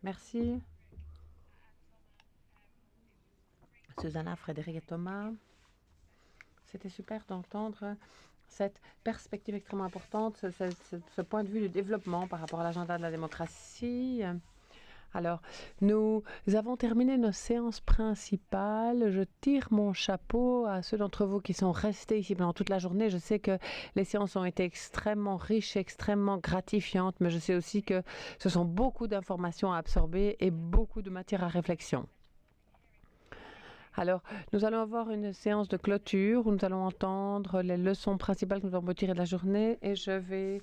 Merci. Susanna, Frédéric et Thomas. C'était super d'entendre cette perspective extrêmement importante, ce point de vue du développement par rapport à l'agenda de la démocratie. Alors, nous avons terminé nos séances principales. Je tire mon chapeau à ceux d'entre vous qui sont restés ici pendant toute la journée. Je sais que les séances ont été extrêmement riches, extrêmement gratifiantes, mais je sais aussi que ce sont beaucoup d'informations à absorber et beaucoup de matière à réflexion. Alors, nous allons avoir une séance de clôture où nous allons entendre les leçons principales que nous avons tirées de la journée et je vais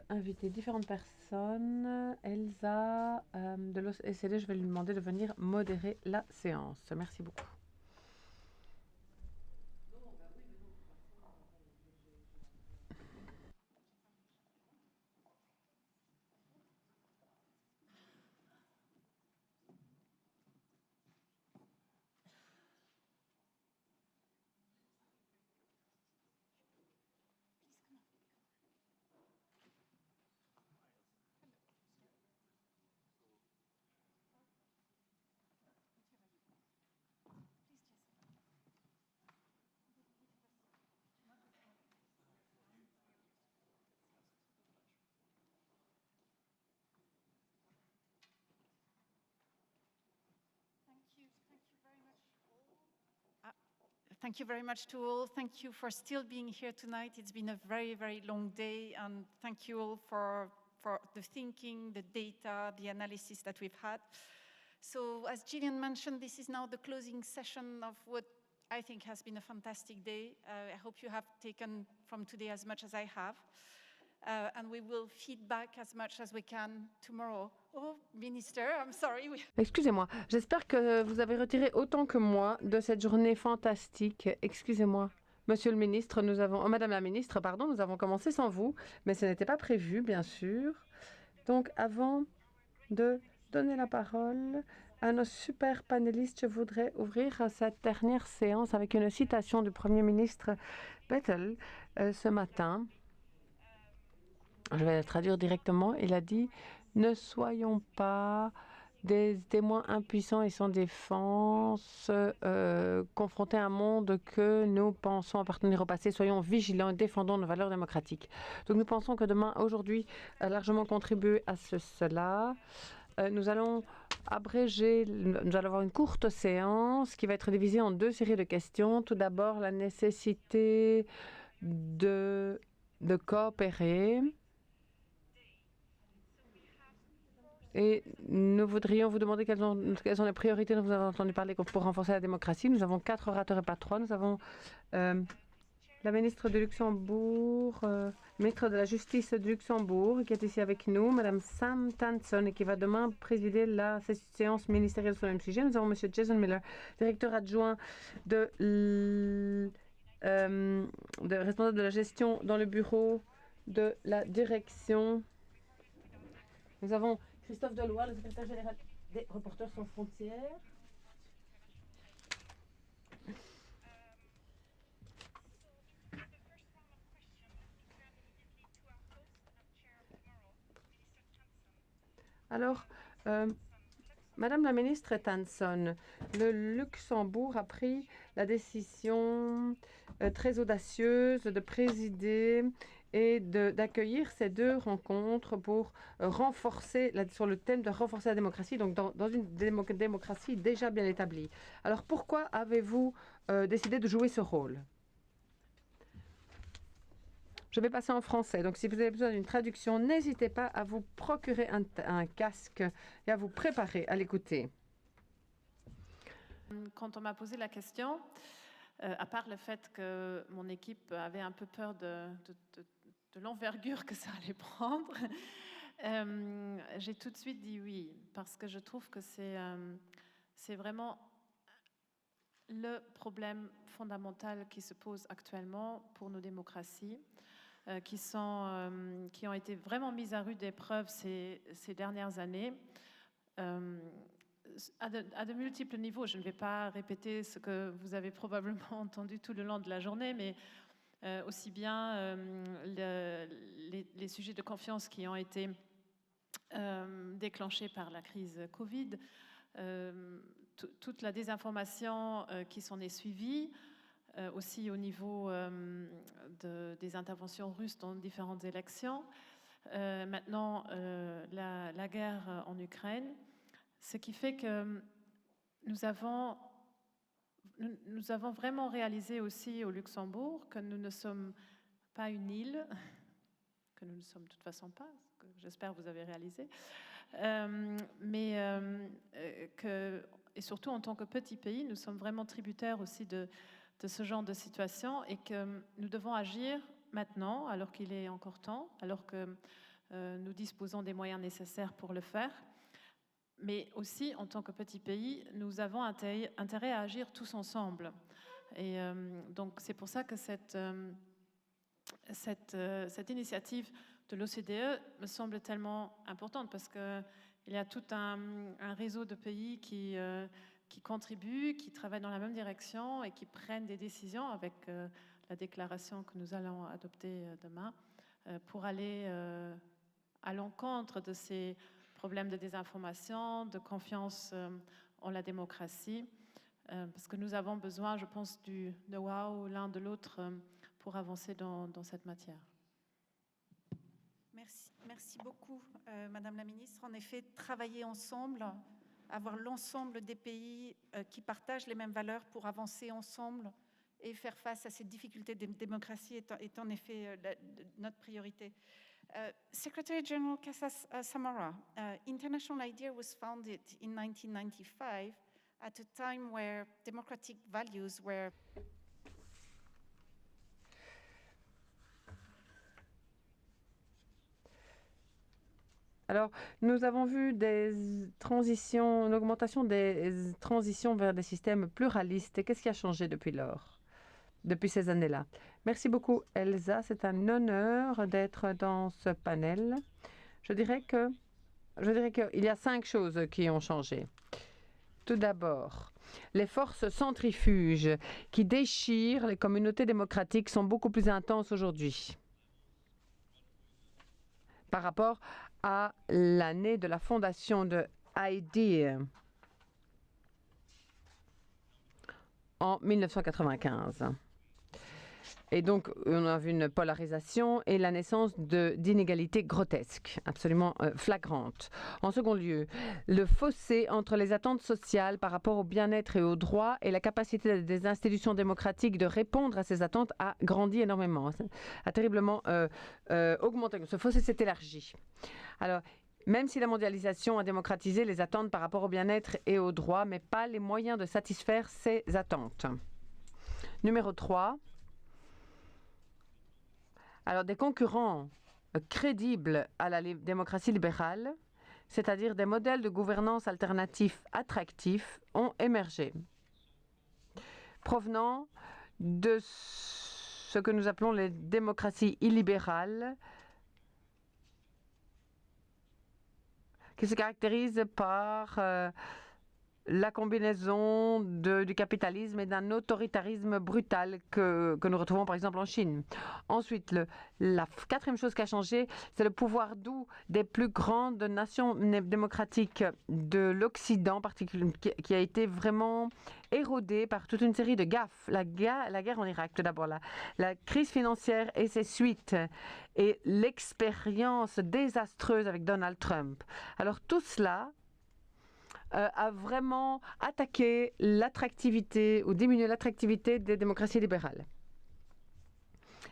inviter différentes personnes. Elsa de l'OSCD, je vais lui demander de venir modérer la séance. Merci beaucoup. Thank you very much to all. Thank you for still being here tonight. It's been a very, very long day, and thank you all for the thinking, the data, the analysis that we've had. So as Gillian mentioned, this is now the closing session of what I think has been a fantastic day. I hope you have taken from today as much as I have. And we will feed back as much as we can tomorrow. Oh, Minister, I'm sorry. Excusez-moi, j'espère que vous avez retiré autant que moi de cette journée fantastique. Excusez-moi. Monsieur le ministre, Madame la ministre, pardon, nous avons commencé sans vous, mais ce n'était pas prévu, bien sûr. Donc, avant de donner la parole à nos super panélistes, je voudrais ouvrir cette dernière séance avec une citation du Premier ministre Bettel ce matin. Je vais la traduire directement. Il a dit « Ne soyons pas des témoins impuissants et sans défense, confrontés à un monde que nous pensons appartenir au passé. Soyons vigilants et défendons nos valeurs démocratiques. » Donc nous pensons que demain, aujourd'hui, a largement contribué à cela. Nous allons avoir une courte séance qui va être divisée en deux séries de questions. Tout d'abord, la nécessité de coopérer. Et nous voudrions vous demander quelles sont les priorités dont vous avez entendu parler pour renforcer la démocratie. Nous avons 4 orateurs et pas 3. Nous avons la ministre de Luxembourg, ministre de la Justice de Luxembourg, qui est ici avec nous, Madame Sam Tanson, et qui va demain présider la séance ministérielle sur le même sujet. Nous avons Monsieur Jason Miller, directeur adjoint responsable de la gestion dans le bureau de la direction. Nous avons Christophe Deloire, le secrétaire général des Reporters sans frontières. Alors, Madame la ministre Tanson, le Luxembourg a pris la décision très audacieuse de présider et d'accueillir ces deux rencontres pour renforcer, sur le thème de renforcer la démocratie, donc dans une démocratie déjà bien établie. Alors pourquoi avez-vous décidé de jouer ce rôle ? Je vais passer en français, donc si vous avez besoin d'une traduction, n'hésitez pas à vous procurer un casque et à vous préparer à l'écouter. Quand on m'a posé la question, à part le fait que mon équipe avait un peu peur de l'envergure que ça allait prendre, j'ai tout de suite dit oui, parce que je trouve que c'est vraiment le problème fondamental qui se pose actuellement pour nos démocraties, qui ont été vraiment mises à rude épreuve ces dernières années. À de multiples niveaux. Je ne vais pas répéter ce que vous avez probablement entendu tout le long de la journée, mais aussi bien les sujets de confiance qui ont été déclenchée par la crise Covid, toute la désinformation qui s'en est suivie, aussi au niveau des interventions russes dans différentes élections. Maintenant, la guerre en Ukraine, ce qui fait que nous avons vraiment réalisé aussi au Luxembourg que nous ne sommes pas une île, que nous ne sommes de toute façon pas, que j'espère vous avez réalisé, et surtout en tant que petit pays, nous sommes vraiment tributaires aussi de ce genre de situation et que nous devons agir maintenant, alors qu'il est encore temps, alors que nous disposons des moyens nécessaires pour le faire. Mais aussi, en tant que petit pays, nous avons intérêt à agir tous ensemble. Et donc, c'est pour ça que cette initiative de l'OCDE me semble tellement importante, parce qu'il y a tout un réseau de pays qui contribuent, qui travaillent dans la même direction et qui prennent des décisions avec la déclaration que nous allons adopter demain pour aller à l'encontre de ces problèmes de désinformation, de confiance en la démocratie, parce que nous avons besoin, je pense, du know-how l'un de l'autre pour avancer dans cette matière. Merci beaucoup, Madame la Ministre. En effet, travailler ensemble, avoir l'ensemble des pays qui partagent les mêmes valeurs pour avancer ensemble et faire face à ces difficultés de démocratie est en effet notre priorité. Secretary General Casas Samara, International IDEA was founded in 1995 at a time where democratic values were Alors, nous avons vu une augmentation des transitions vers des systèmes pluralistes. Qu'est-ce qui a changé depuis ces années-là? Merci beaucoup, Elsa. C'est un honneur d'être dans ce panel. Je dirais qu'il y a 5 choses qui ont changé. Tout d'abord, les forces centrifuges qui déchirent les communautés démocratiques sont beaucoup plus intenses aujourd'hui par rapport à l'année de la fondation de IDEA en 1995. Et donc, on a vu une polarisation et la naissance d'inégalités grotesques, absolument flagrantes. En second lieu, le fossé entre les attentes sociales par rapport au bien-être et aux droits et la capacité des institutions démocratiques de répondre à ces attentes a grandi énormément, a terriblement augmenté. Ce fossé s'est élargi. Alors, même si la mondialisation a démocratisé les attentes par rapport au bien-être et aux droits, mais pas les moyens de satisfaire ces attentes. Numéro 3. Alors, des concurrents crédibles à la démocratie libérale, c'est-à-dire des modèles de gouvernance alternatifs attractifs, ont émergé, provenant de ce que nous appelons les démocraties illibérales, qui se caractérisent par la combinaison du capitalisme et d'un autoritarisme brutal que nous retrouvons par exemple en Chine. Ensuite, la quatrième chose qui a changé, c'est le pouvoir doux des plus grandes nations démocratiques de l'Occident, qui a été vraiment érodé par toute une série de gaffes. La guerre en Irak, tout d'abord, la crise financière et ses suites, et l'expérience désastreuse avec Donald Trump. Alors tout cela a vraiment attaqué l'attractivité ou diminué l'attractivité des démocraties libérales.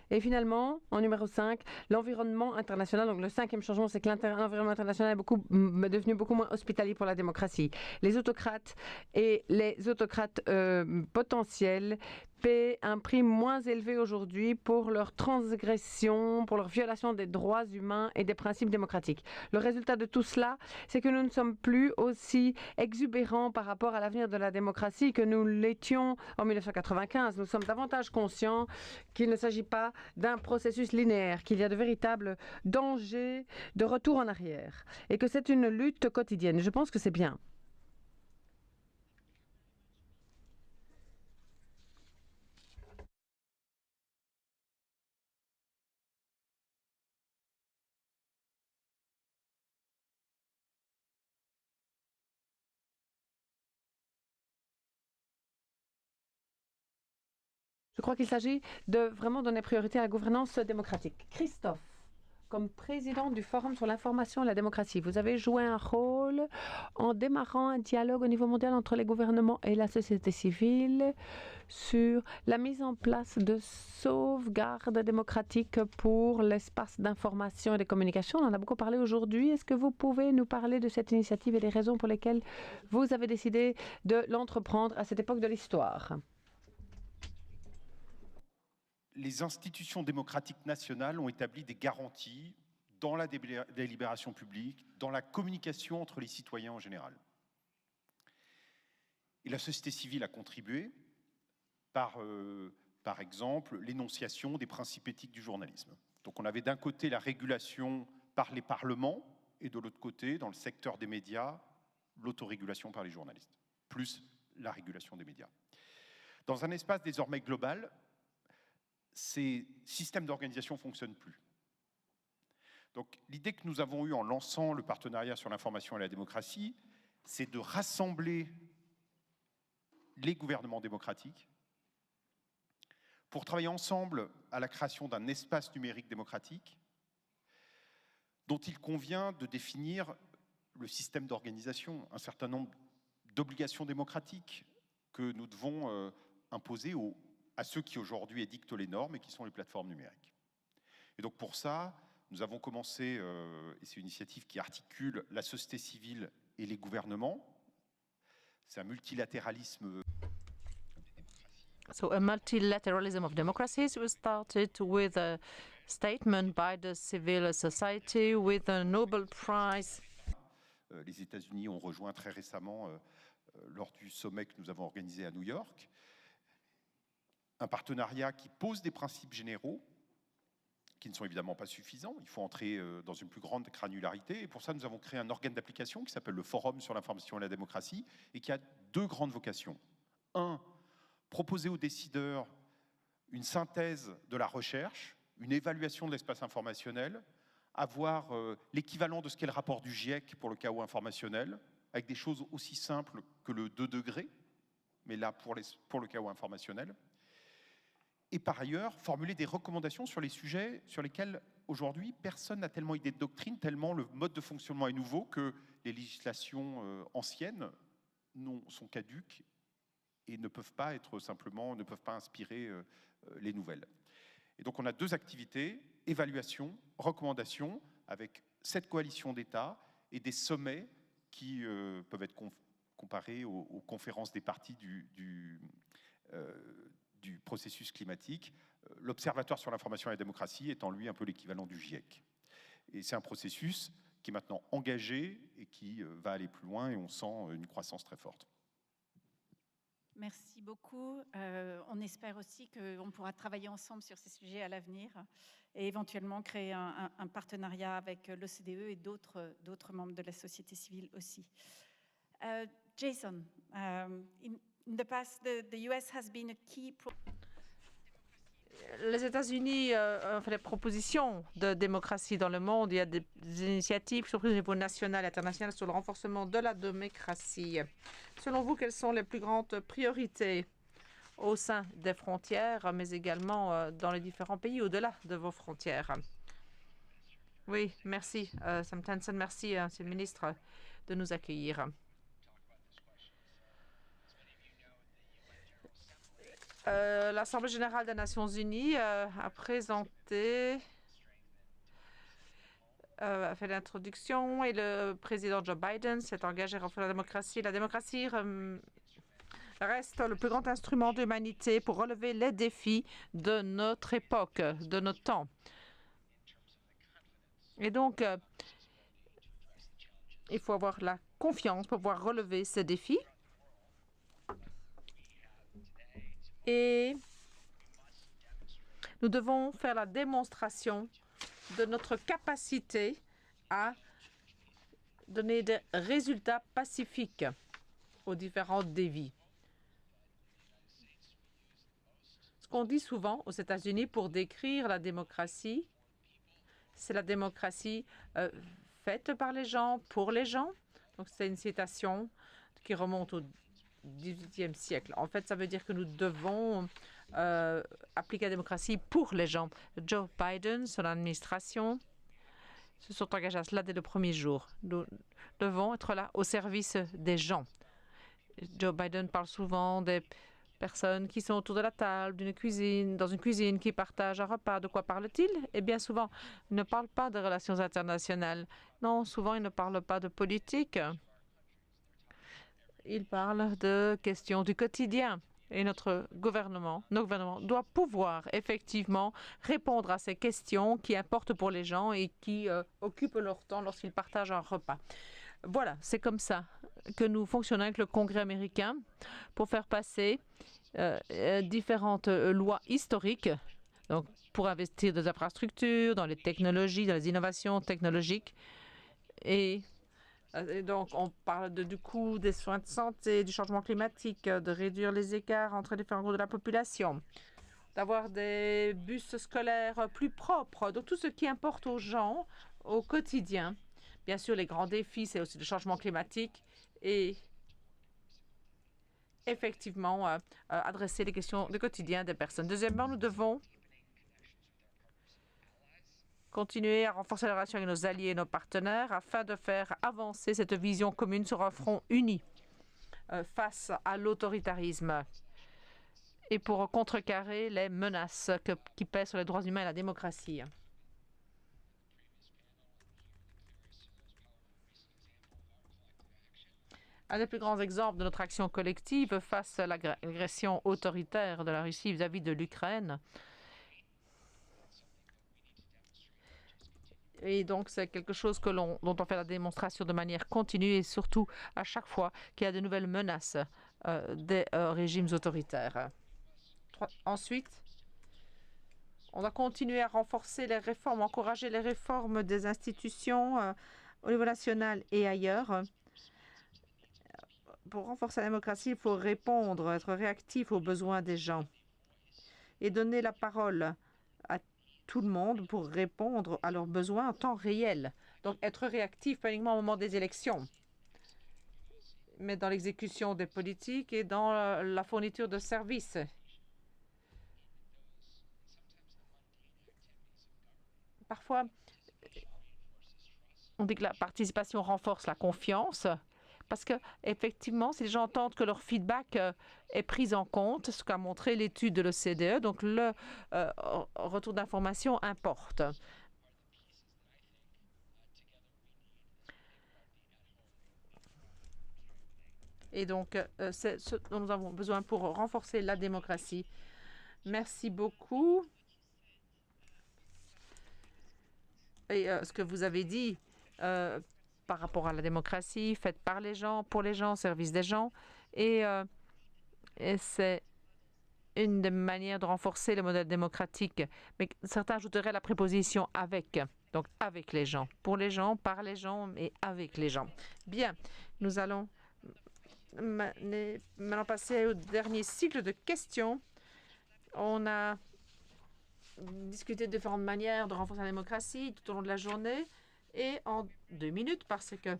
Et finalement, en numéro 5, l'environnement international. Donc le cinquième changement, c'est que l'environnement international est devenu beaucoup moins hospitalier pour la démocratie. Les autocrates et les autocrates potentiels paient un prix moins élevé aujourd'hui pour leur transgression, pour leur violation des droits humains et des principes démocratiques. Le résultat de tout cela, c'est que nous ne sommes plus aussi exubérants par rapport à l'avenir de la démocratie que nous l'étions en 1995. Nous sommes davantage conscients qu'il ne s'agit pas d'un processus linéaire, qu'il y a de véritables dangers de retour en arrière et que c'est une lutte quotidienne. Je pense que c'est bien. Je crois qu'il s'agit de vraiment donner priorité à la gouvernance démocratique. Christophe, comme président du Forum sur l'information et la démocratie, vous avez joué un rôle en démarrant un dialogue au niveau mondial entre les gouvernements et la société civile sur la mise en place de sauvegardes démocratiques pour l'espace d'information et de communication. On en a beaucoup parlé aujourd'hui. Est-ce que vous pouvez nous parler de cette initiative et des raisons pour lesquelles vous avez décidé de l'entreprendre à cette époque de l'histoire? Les institutions démocratiques nationales ont établi des garanties dans la délibération publique, dans la communication entre les citoyens en général. Et la société civile a contribué par exemple, l'énonciation des principes éthiques du journalisme. Donc on avait d'un côté la régulation par les parlements et de l'autre côté, dans le secteur des médias, l'autorégulation par les journalistes, plus la régulation des médias. Dans un espace désormais global, ces systèmes d'organisation ne fonctionnent plus. Donc l'idée que nous avons eue en lançant le partenariat sur l'information et la démocratie, c'est de rassembler les gouvernements démocratiques pour travailler ensemble à la création d'un espace numérique démocratique dont il convient de définir le système d'organisation, un certain nombre d'obligations démocratiques que nous devons imposer à ceux qui aujourd'hui édictent les normes et qui sont les plateformes numériques. Et donc pour ça, nous avons commencé, et c'est une initiative qui articule la société civile et les gouvernements. C'est un multilatéralisme. So a multilateralism of democracies was started with a statement by the civil society with a Nobel Prize. Les États-Unis ont rejoint très récemment, lors du sommet que nous avons organisé à New York, un partenariat qui pose des principes généraux qui ne sont évidemment pas suffisants. Il faut entrer dans une plus grande granularité. Et pour ça, nous avons créé un organe d'application qui s'appelle le Forum sur l'information et la démocratie et qui a deux grandes vocations. Un, proposer aux décideurs une synthèse de la recherche, une évaluation de l'espace informationnel, avoir l'équivalent de ce qu'est le rapport du GIEC pour le chaos informationnel, avec des choses aussi simples que le 2 degrés, mais là pour le chaos informationnel. Et par ailleurs, formuler des recommandations sur les sujets sur lesquels, aujourd'hui, personne n'a tellement idée de doctrine, tellement le mode de fonctionnement est nouveau que les législations anciennes sont caduques et ne peuvent pas inspirer les nouvelles. Et donc on a deux activités, évaluation, recommandation, avec cette coalition d'États et des sommets qui peuvent être comparés aux conférences des parties du processus climatique, l'Observatoire sur l'information et la démocratie étant lui un peu l'équivalent du GIEC. Et c'est un processus qui est maintenant engagé et qui va aller plus loin et on sent une croissance très forte. Merci beaucoup. On espère aussi qu'on pourra travailler ensemble sur ces sujets à l'avenir et éventuellement créer un partenariat avec l'OCDE et d'autres membres de la société civile aussi. Jason, in the past, the US has been a key. Les États-Unis ont fait des propositions de démocratie dans le monde. Il y a des initiatives, surtout au niveau national et international, sur le renforcement de la démocratie. Selon vous, quelles sont les plus grandes priorités au sein des frontières, mais également dans les différents pays au-delà de vos frontières? Oui, merci, Sam Tansen, merci, Monsieur le ministre, de nous accueillir. L'Assemblée générale des Nations unies a présenté, a fait l'introduction et le président Joe Biden s'est engagé à renforcer la démocratie. La démocratie reste le plus grand instrument de l'humanité pour relever les défis de notre époque, de notre temps. Et donc, il faut avoir la confiance pour pouvoir relever ces défis. Et nous devons faire la démonstration de notre capacité à donner des résultats pacifiques aux différents défis. Ce qu'on dit souvent aux États-Unis pour décrire la démocratie, c'est la démocratie faite par les gens, pour les gens. Donc c'est une citation qui remonte au XVIIIe siècle. En fait, ça veut dire que nous devons appliquer la démocratie pour les gens. Joe Biden, son administration, se sont engagés à cela dès le premier jour. Nous devons être là au service des gens. Joe Biden parle souvent des personnes qui sont autour de la table, dans une cuisine, qui partagent un repas. De quoi parle-t-il? Eh bien, souvent, il ne parle pas de relations internationales. Non, souvent, il ne parle pas de politique. Il parle de questions du quotidien. Et nos gouvernements doivent pouvoir effectivement répondre à ces questions qui importent pour les gens et qui occupent leur temps lorsqu'ils partagent un repas. Voilà, c'est comme ça que nous fonctionnons avec le Congrès américain pour faire passer différentes lois historiques, donc pour investir dans les infrastructures, dans les technologies, dans les innovations technologiques. Et donc, on parle du coût des soins de santé, du changement climatique, de réduire les écarts entre différents groupes de la population, d'avoir des bus scolaires plus propres. Donc, tout ce qui importe aux gens au quotidien. Bien sûr, les grands défis, c'est aussi le changement climatique et effectivement adresser les questions du quotidien des personnes. Deuxièmement, nous devons continuer à renforcer la relation avec nos alliés et nos partenaires afin de faire avancer cette vision commune sur un front uni face à l'autoritarisme et pour contrecarrer les menaces qui pèsent sur les droits humains et la démocratie. Un des plus grands exemples de notre action collective face à l'agression autoritaire de la Russie vis-à-vis de l'Ukraine. Et donc, c'est quelque chose dont on fait la démonstration de manière continue et surtout à chaque fois qu'il y a de nouvelles menaces des régimes autoritaires. Ensuite, on doit continuer à renforcer les réformes, encourager les réformes des institutions au niveau national et ailleurs. Pour renforcer la démocratie, il faut répondre, être réactif aux besoins des gens et donner la parole à tout le monde pour répondre à leurs besoins en temps réel. Donc, être réactif, pas uniquement au moment des élections, mais dans l'exécution des politiques et dans la fourniture de services. Parfois, on dit que la participation renforce la confiance. Parce que, effectivement, si les gens entendent que leur feedback est pris en compte, ce qu'a montré l'étude de l'OCDE, donc le retour d'information importe. Et donc, c'est ce dont nous avons besoin pour renforcer la démocratie. Merci beaucoup. Et ce que vous avez dit par rapport à la démocratie, faite par les gens, pour les gens, au service des gens. Et c'est une des manières de renforcer le modèle démocratique. Mais certains ajouteraient la préposition « avec ». Donc, avec les gens, pour les gens, par les gens et avec les gens. Bien, nous allons maintenant passer au dernier cycle de questions. On a discuté de différentes manières de renforcer la démocratie tout au long de la journée et en 2 minutes parce que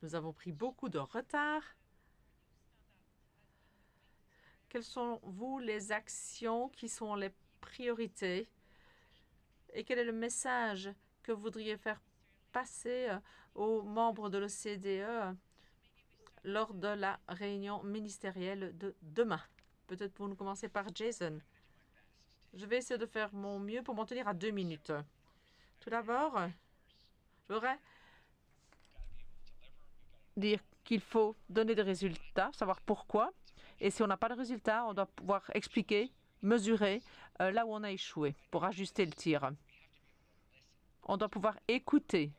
nous avons pris beaucoup de retard. Quelles sont, vous, les actions qui sont les priorités et quel est le message que vous voudriez faire passer aux membres de l'OCDE lors de la réunion ministérielle de demain? Peut-être pour nous commencer par Jason. Je vais essayer de faire mon mieux pour m'en tenir à 2 minutes. Tout d'abord, je voudrais dire qu'il faut donner des résultats, savoir pourquoi. Et si on n'a pas de résultats, on doit pouvoir expliquer, mesurer là où on a échoué pour ajuster le tir. On doit pouvoir écouter.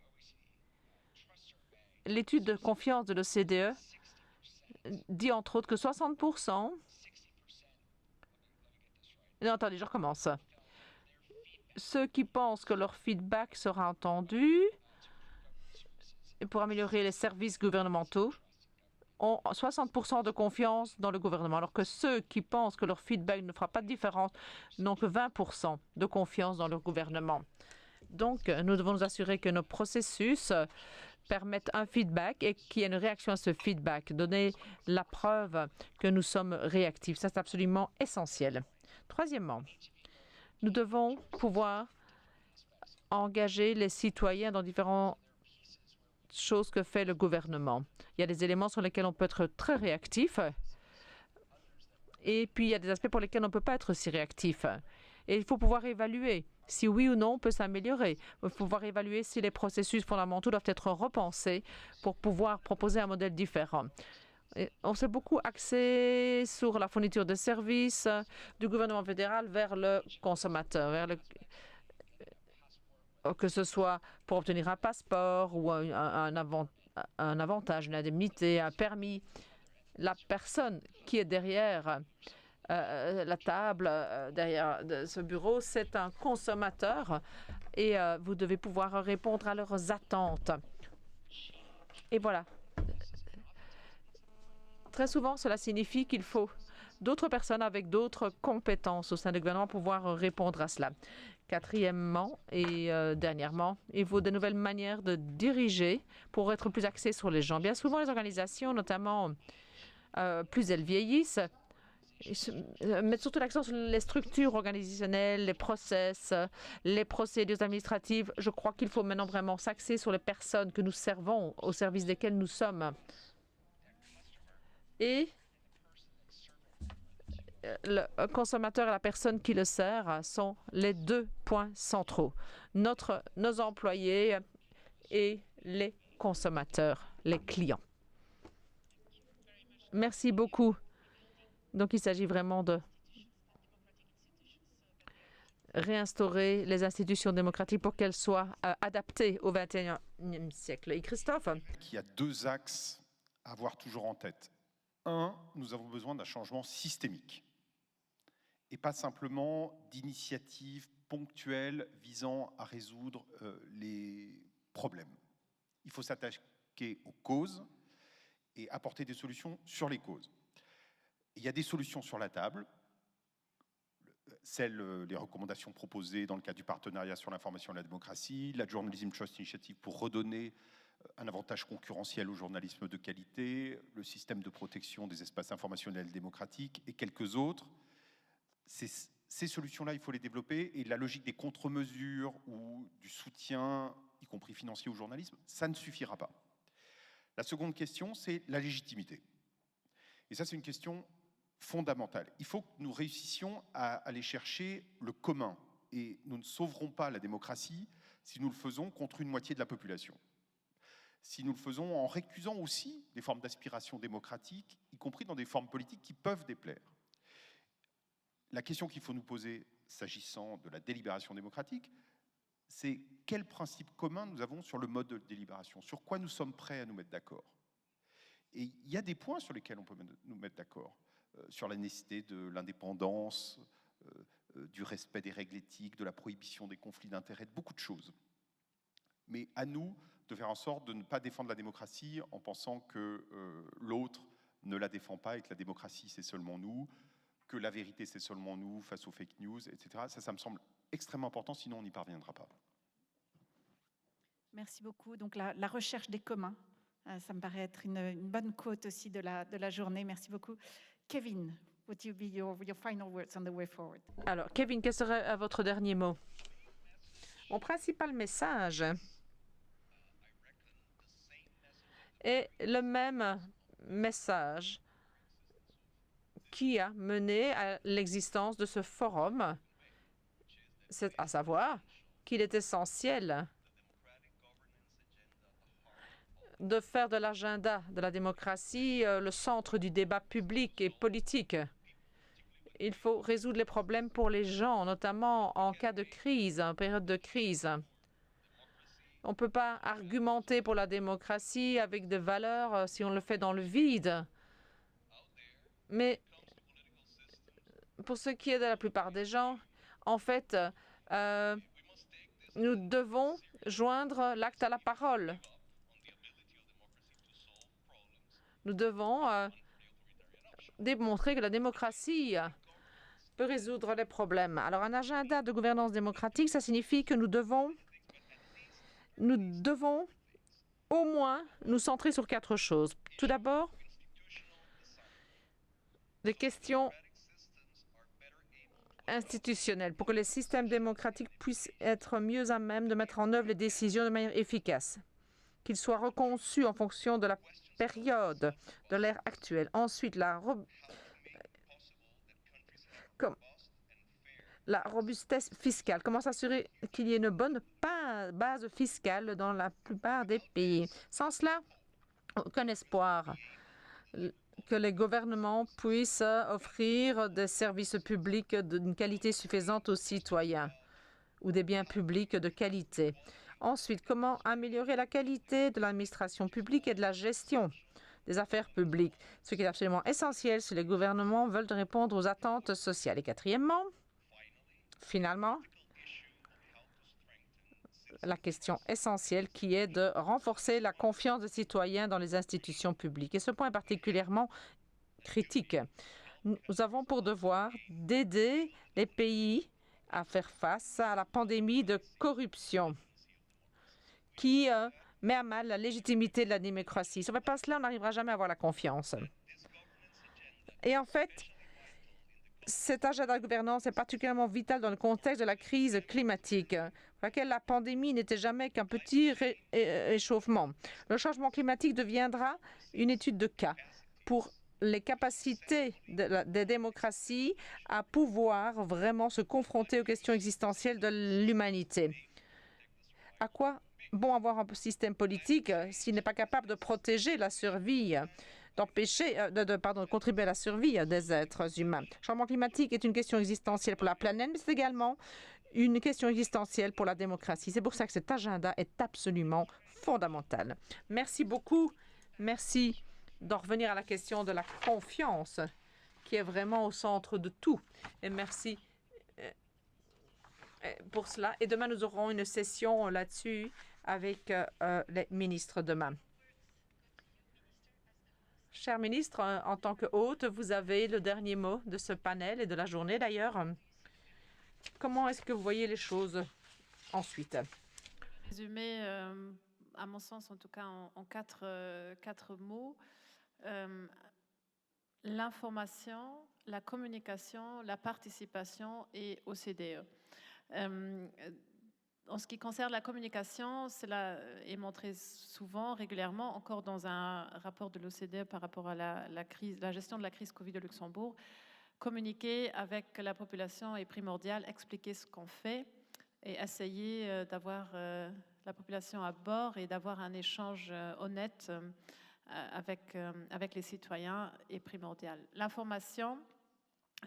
L'étude de confiance de l'OCDE dit entre autres que 60%... Non, attendez, je recommence. Ceux qui pensent que leur feedback sera entendu pour améliorer les services gouvernementaux ont 60% de confiance dans le gouvernement, alors que ceux qui pensent que leur feedback ne fera pas de différence n'ont que 20% de confiance dans leur gouvernement. Donc, nous devons nous assurer que nos processus permettre un feedback et qu'il y ait une réaction à ce feedback, donner la preuve que nous sommes réactifs. Ça, c'est absolument essentiel. Troisièmement, nous devons pouvoir engager les citoyens dans différentes choses que fait le gouvernement. Il y a des éléments sur lesquels on peut être très réactif et puis il y a des aspects pour lesquels on ne peut pas être si réactif. Et il faut pouvoir évaluer si oui ou non on peut s'améliorer. Il faut pouvoir évaluer si les processus fondamentaux doivent être repensés pour pouvoir proposer un modèle différent. Et on s'est beaucoup axé sur la fourniture de services du gouvernement fédéral vers le consommateur, que ce soit pour obtenir un passeport ou un avantage, une indemnité, un permis. La personne qui est derrière la table, derrière ce bureau, c'est un consommateur et vous devez pouvoir répondre à leurs attentes. Et voilà. Très souvent, cela signifie qu'il faut d'autres personnes avec d'autres compétences au sein du gouvernement pour pouvoir répondre à cela. Quatrièmement et dernièrement, il faut de nouvelles manières de diriger pour être plus axés sur les gens. Bien souvent, les organisations, notamment plus elles vieillissent, mettent surtout l'accent sur les structures organisationnelles, les process, les procédures administratives. Je crois qu'il faut maintenant vraiment s'axer sur les personnes que nous servons, au service desquelles nous sommes. Et le consommateur et la personne qui le sert sont les deux points centraux. Nos employés et les consommateurs, les clients. Merci beaucoup. Donc, il s'agit vraiment de réinstaurer les institutions démocratiques pour qu'elles soient adaptées au XXIe siècle. Et Christophe? Il y a deux axes à avoir toujours en tête. Un, nous avons besoin d'un changement systémique et pas simplement d'initiatives ponctuelles visant à résoudre les problèmes. Il faut s'attaquer aux causes et apporter des solutions sur les causes. Il y a des solutions sur la table, les recommandations proposées dans le cadre du partenariat sur l'information et la démocratie, la Journalism Trust Initiative pour redonner un avantage concurrentiel au journalisme de qualité, le système de protection des espaces informationnels démocratiques et quelques autres. Ces solutions-là, il faut les développer, et la logique des contre-mesures ou du soutien, y compris financier au journalisme, ça ne suffira pas. La seconde question, c'est la légitimité. Et ça, c'est une question fondamentale. Il faut que nous réussissions à aller chercher le commun, et nous ne sauverons pas la démocratie si nous le faisons contre une moitié de la population. Si nous le faisons en récusant aussi des formes d'aspiration démocratique, y compris dans des formes politiques qui peuvent déplaire. La question qu'il faut nous poser, s'agissant de la délibération démocratique, c'est quel principe commun nous avons sur le mode de délibération, sur quoi nous sommes prêts à nous mettre d'accord. Et il y a des points sur lesquels on peut nous mettre d'accord, sur la nécessité de l'indépendance, du respect des règles éthiques, de la prohibition des conflits d'intérêts, de beaucoup de choses. Mais à nous de faire en sorte de ne pas défendre la démocratie en pensant que l'autre ne la défend pas et que la démocratie, c'est seulement nous, que la vérité, c'est seulement nous face aux fake news, etc. Ça me semble extrêmement important, sinon on n'y parviendra pas. Merci beaucoup. Donc la recherche des communs, ça me paraît être une bonne quote aussi de la journée. Merci beaucoup. Kevin, would you be your final words on the way forward? Alors, Kevin, quel serait votre dernier mot? Mon principal message est le même message qui a mené à l'existence de ce forum, c'est à savoir qu'il est essentiel de faire de l'agenda de la démocratie le centre du débat public et politique. Il faut résoudre les problèmes pour les gens, notamment en cas de crise, en période de crise. On ne peut pas argumenter pour la démocratie avec des valeurs si on le fait dans le vide. Mais pour ce qui est de la plupart des gens, en fait, nous devons joindre l'acte à la parole. Nous devons démontrer que la démocratie peut résoudre les problèmes. Alors, un agenda de gouvernance démocratique, ça signifie que nous devons au moins nous centrer sur 4 choses. Tout d'abord, des questions institutionnelles pour que les systèmes démocratiques puissent être mieux à même de mettre en œuvre les décisions de manière efficace, qu'ils soient reconçus en fonction de la période, de l'ère actuelle. Ensuite, la robustesse fiscale. Comment s'assurer qu'il y ait une bonne base fiscale dans la plupart des pays. Sans cela, aucun espoir que les gouvernements puissent offrir des services publics d'une qualité suffisante aux citoyens ou des biens publics de qualité. Ensuite, comment améliorer la qualité de l'administration publique et de la gestion des affaires publiques, ce qui est absolument essentiel si les gouvernements veulent répondre aux attentes sociales. Et quatrièmement, finalement, la question essentielle qui est de renforcer la confiance des citoyens dans les institutions publiques. Et ce point est particulièrement critique. Nous avons pour devoir d'aider les pays à faire face à la pandémie de corruption qui met à mal la légitimité de la démocratie. Si on ne fait pas cela, on n'arrivera jamais à avoir la confiance. Et en fait, cet agenda de gouvernance est particulièrement vital dans le contexte de la crise climatique, pour laquelle la pandémie n'était jamais qu'un petit réchauffement. Le changement climatique deviendra une étude de cas pour les capacités des démocraties à pouvoir vraiment se confronter aux questions existentielles de l'humanité. À quoi bon avoir un système politique s'il n'est pas capable de protéger la survie, de contribuer à la survie des êtres humains? Le changement climatique est une question existentielle pour la planète, mais c'est également une question existentielle pour la démocratie. C'est pour ça que cet agenda est absolument fondamental. Merci beaucoup. Merci d'en revenir à la question de la confiance, qui est vraiment au centre de tout. Et merci pour cela. Et demain, nous aurons une session là-dessus avec les ministres demain. Cher ministre, en tant que hôte, vous avez le dernier mot de ce panel et de la journée d'ailleurs. Comment est-ce que vous voyez les choses ensuite? Résumé, à mon sens en tout cas, en quatre mots. L'information, la communication, la participation et OCDE. En ce qui concerne la communication, cela est montré souvent, régulièrement, encore dans un rapport de l'OCDE par rapport à la gestion de la crise Covid au Luxembourg. Communiquer avec la population est primordial, expliquer ce qu'on fait et essayer d'avoir la population à bord et d'avoir un échange honnête avec les citoyens est primordial. L'information,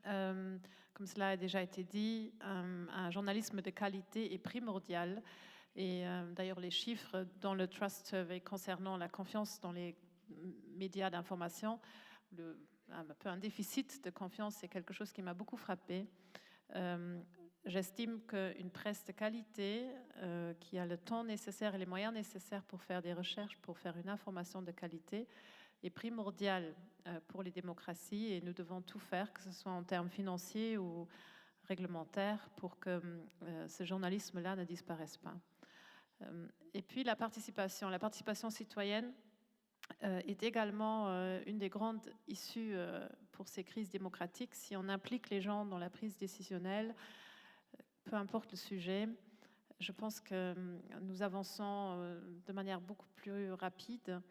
comme cela a déjà été dit, un journalisme de qualité est primordial. Et d'ailleurs, les chiffres dans le Trust Survey concernant la confiance dans les médias d'information, un déficit de confiance, c'est quelque chose qui m'a beaucoup frappé. J'estime qu'une presse de qualité, qui a le temps nécessaire et les moyens nécessaires pour faire des recherches, pour faire une information de qualité, est primordiale pour les démocraties et nous devons tout faire, que ce soit en termes financiers ou réglementaires, pour que ce journalisme-là ne disparaisse pas. Et puis la participation citoyenne est également une des grandes issues pour ces crises démocratiques. Si on implique les gens dans la prise décisionnelle, peu importe le sujet, je pense que nous avançons de manière beaucoup plus rapide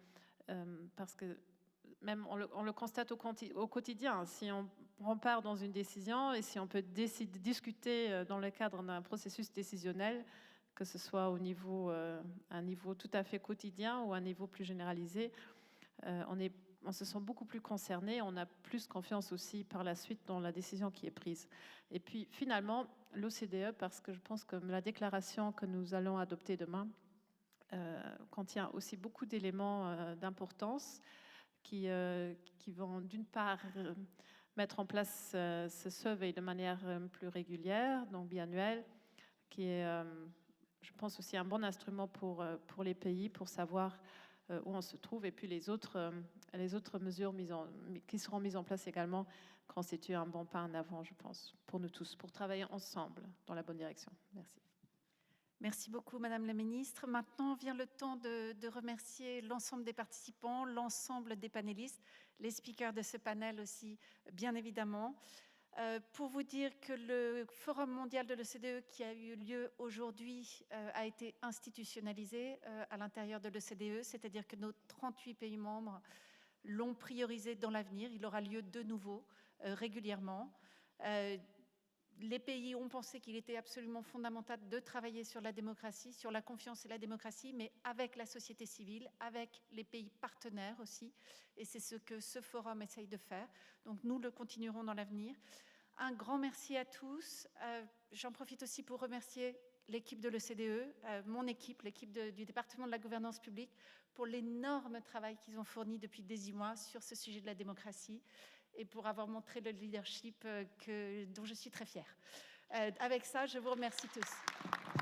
parce que même on le constate au quotidien. Si on prend part dans une décision et si on peut discuter dans le cadre d'un processus décisionnel, que ce soit au niveau, un niveau tout à fait quotidien ou un niveau plus généralisé, on se sent beaucoup plus concerné, on a plus confiance aussi par la suite dans la décision qui est prise. Et puis finalement, l'OCDE, parce que je pense que la déclaration que nous allons adopter demain contient aussi beaucoup d'éléments d'importance qui vont d'une part mettre en place ce survey de manière plus régulière, donc biannuelle, qui est, je pense, aussi un bon instrument pour les pays, pour savoir où on se trouve. Et puis les autres mesures qui seront mises en place également constituent un bon pas en avant, je pense, pour nous tous, pour travailler ensemble dans la bonne direction. Merci. Merci beaucoup, Madame la Ministre. Maintenant vient le temps de remercier l'ensemble des participants, l'ensemble des panélistes, les speakers de ce panel aussi, bien évidemment. Pour vous dire que le Forum mondial de l'OCDE qui a eu lieu aujourd'hui a été institutionnalisé à l'intérieur de l'OCDE, c'est-à-dire que nos 38 pays membres l'ont priorisé dans l'avenir. Il aura lieu de nouveau régulièrement. Les pays ont pensé qu'il était absolument fondamental de travailler sur la démocratie, sur la confiance et la démocratie, mais avec la société civile, avec les pays partenaires aussi. Et c'est ce que ce forum essaye de faire. Donc nous le continuerons dans l'avenir. Un grand merci à tous. J'en profite aussi pour remercier l'équipe de l'OCDE, mon équipe, l'équipe du département de la gouvernance publique, pour l'énorme travail qu'ils ont fourni depuis des 10 mois sur ce sujet de la démocratie, et pour avoir montré le leadership dont je suis très fière. Avec ça, je vous remercie tous.